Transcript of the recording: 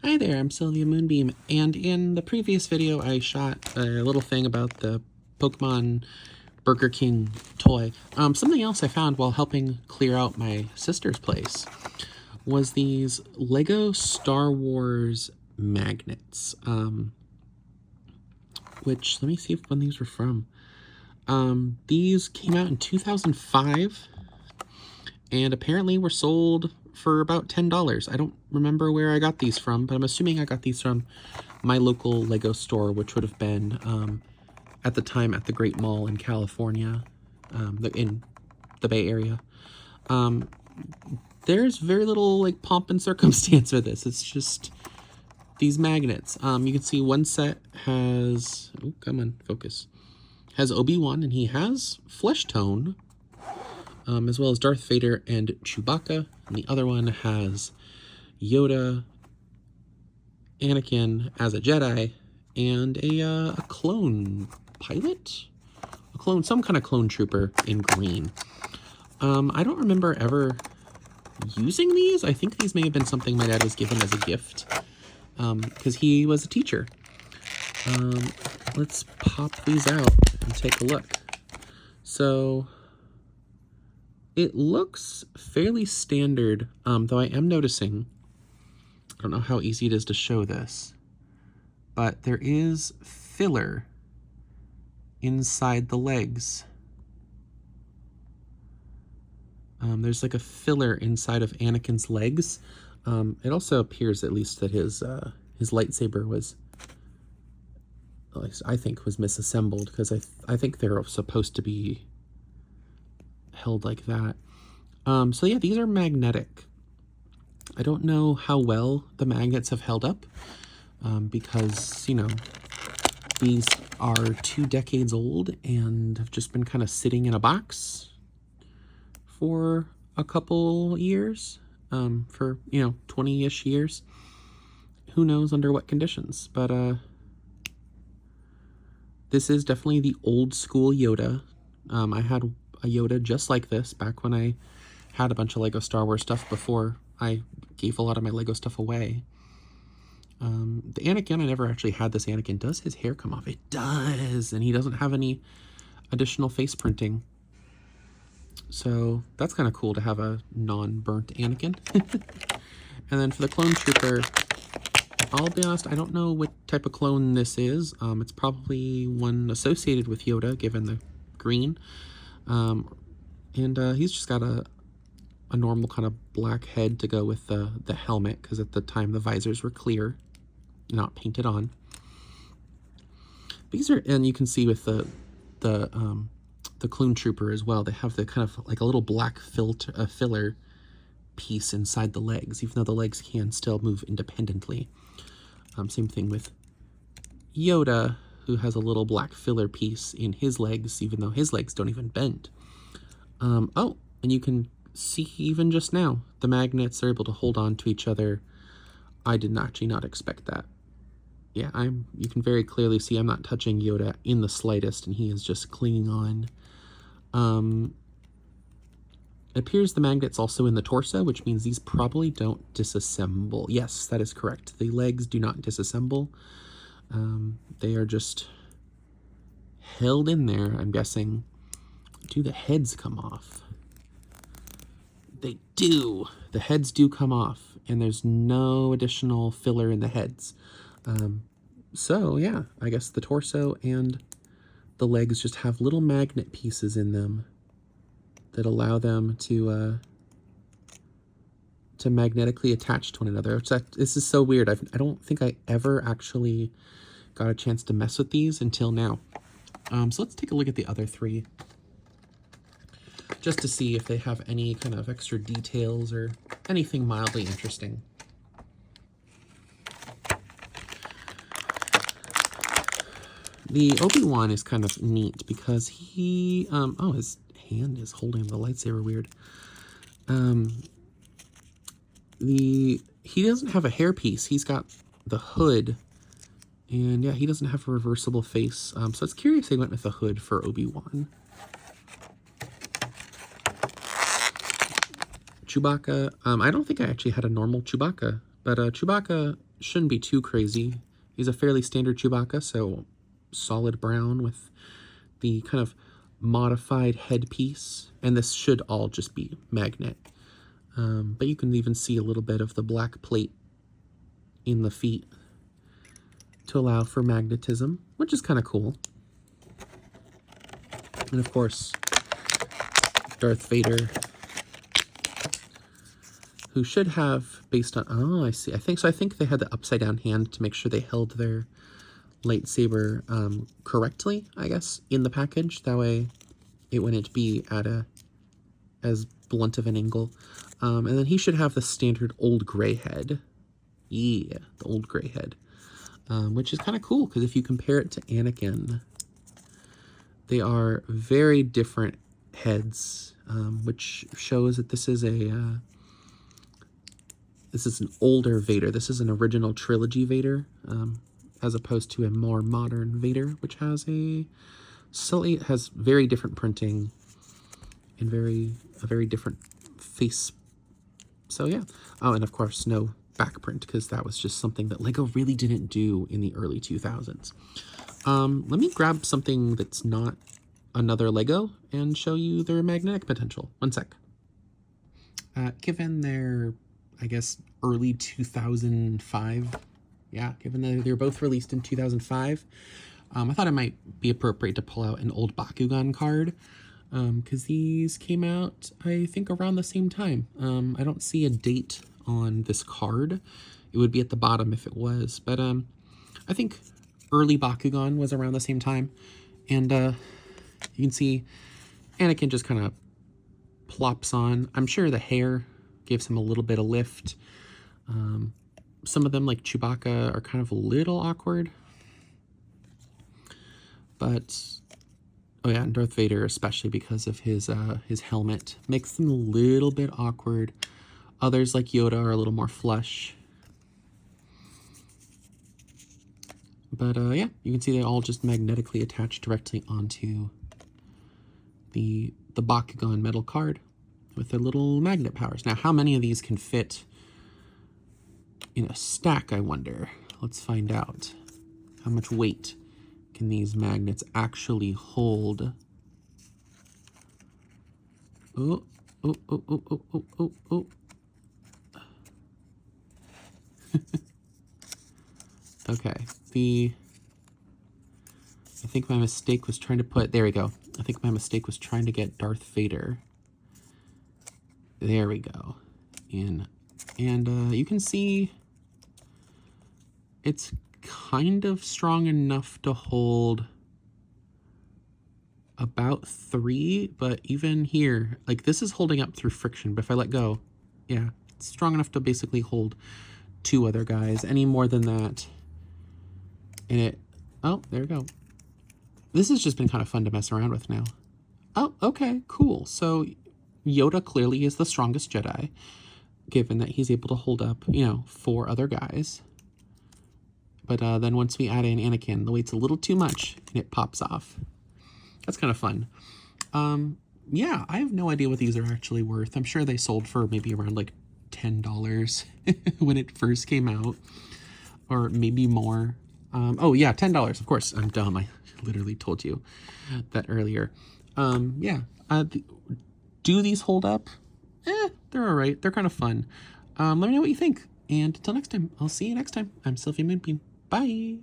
Hi there, I'm Sylvia Moonbeam, and in the previous video I shot a little thing about the Pokemon Burger King toy. Something else I found while helping clear out my sister's place was these Lego Star Wars magnets, which, let me see when these were from. These came out in 2005, and apparently were sold for about $10. I don't remember where I got these from, but I'm assuming I got these from my local Lego store, which would have been at the time at the Great Mall in California, in the Bay Area. There's very little like pomp and circumstance with this. It's just these magnets. You can see one set has, oh, come on, focus, has Obi-Wan, and he has flesh tone, as well as Darth Vader and Chewbacca. And the other one has Yoda, Anakin as a Jedi, and a clone pilot? Some kind of clone trooper in green. I don't remember ever using these. I think these may have been something my dad was given as a gift, because he was a teacher. Let's pop these out and take a look. So it looks fairly standard, though I am noticing, I don't know how easy it is to show this, but there is filler inside the legs. There's like a filler inside of Anakin's legs. It also appears, at least, that his lightsaber was, at least I think, was misassembled, because I think they're supposed to be held like that. So yeah, these are magnetic. I don't know how well the magnets have held up, because, you know, these are 2 decades old and have just been kind of sitting in a box for a couple years, for, you know, 20-ish years. Who knows under what conditions, but this is definitely the old school Yoda. I had a Yoda just like this back when I had a bunch of Lego Star Wars stuff before I gave a lot of my Lego stuff away. The Anakin, I never actually had this Anakin. Does his hair come off? It does, and he doesn't have any additional face printing. So that's kind of cool to have a non-burnt Anakin. And then for the clone trooper, I'll be honest, I don't know what type of clone this is. It's probably one associated with Yoda, given the green. And he's just got a normal kind of black head to go with the helmet, because at the time the visors were clear, not painted on. These are, and you can see with the clone trooper as well, they have the kind of like a little black filler piece inside the legs, even though the legs can still move independently. Same thing with Yoda, who has a little black filler piece in his legs, even though his legs don't even bend. Oh, and you can see even just now, the magnets are able to hold on to each other. I did actually not expect that. Yeah, you can very clearly see I'm not touching Yoda in the slightest, and he is just clinging on. It appears the magnet's also in the torso, which means these probably don't disassemble. Yes, that is correct. The legs do not disassemble. They are just held in there, I'm guessing. Do the heads come off? They do. The heads do come off, and there's no additional filler in the heads. So yeah, I guess the torso and the legs just have little magnet pieces in them that allow them to magnetically attach to one another. This is so weird. I don't think I ever actually got a chance to mess with these until now. So let's take a look at the other 3, just to see if they have any kind of extra details or anything mildly interesting. The Obi-Wan is kind of neat because he, oh, his hand is holding the lightsaber weird. He doesn't have a hairpiece. He's got the hood, and yeah, he doesn't have a reversible face. So it's curious they went with the hood for Obi-Wan. Chewbacca, I don't think I actually had a normal Chewbacca, but Chewbacca shouldn't be too crazy. He's a fairly standard Chewbacca, so solid brown with the kind of modified headpiece. And this should all just be magnet. But you can even see a little bit of the black plate in the feet to allow for magnetism, which is kind of cool. And of course, Darth Vader, who should have, based on, oh, I see. I think they had the upside down hand to make sure they held their lightsaber correctly, I guess, in the package. That way it wouldn't be at as blunt of an angle. And then he should have the standard old gray head. Yeah, the old gray head. Which is kind of cool, because if you compare it to Anakin, they are very different heads, which shows that this is an older Vader. This is an original trilogy Vader, as opposed to a more modern Vader, which has has very different printing and a very different face. So yeah. Oh, and of course no back print, because that was just something that Lego really didn't do in the early 2000s. Let me grab something that's not another Lego and show you their magnetic potential. One sec. Given their, I guess, early 2005, yeah, given that they're both released in 2005, I thought it might be appropriate to pull out an old Bakugan card, because these came out, I think, around the same time. I don't see a date on this card. It would be at the bottom if it was, but I think early Bakugan was around the same time. And you can see Anakin just kind of plops on. I'm sure the hair gives him a little bit of lift. Some of them, like Chewbacca, are kind of a little awkward. But, oh yeah, and Darth Vader, especially because of his helmet, makes them a little bit awkward. Others, like Yoda, are a little more flush. But yeah, you can see they all just magnetically attach directly onto the Bakugan metal card with their little magnet powers. Now, how many of these can fit in a stack, I wonder? Let's find out. How much weight can these magnets actually hold? Oh, oh, oh, oh, oh, oh, oh, oh. Okay, I think my mistake was trying to put, there we go. I think my mistake was trying to get Darth Vader. There we go. And you can see it's kind of strong enough to hold about 3, but even here, like, this is holding up through friction, but if I let go, yeah, it's strong enough to basically hold 2 other guys. Any more than that, and oh, there we go. This has just been kind of fun to mess around with now. Oh, okay, cool. So Yoda clearly is the strongest Jedi, given that he's able to hold up, 4 other guys. But then once we add in Anakin, the weight's a little too much, and it pops off. That's kind of fun. Yeah, I have no idea what these are actually worth. I'm sure they sold for maybe around like $10 when it first came out, or maybe more. Oh yeah, $10, of course. I'm dumb. I literally told you that earlier. Yeah. Do these hold up? They're all right. They're kind of fun. Let me know what you think. And until next time, I'll see you next time. I'm Sylvia Moonbeam. Bye.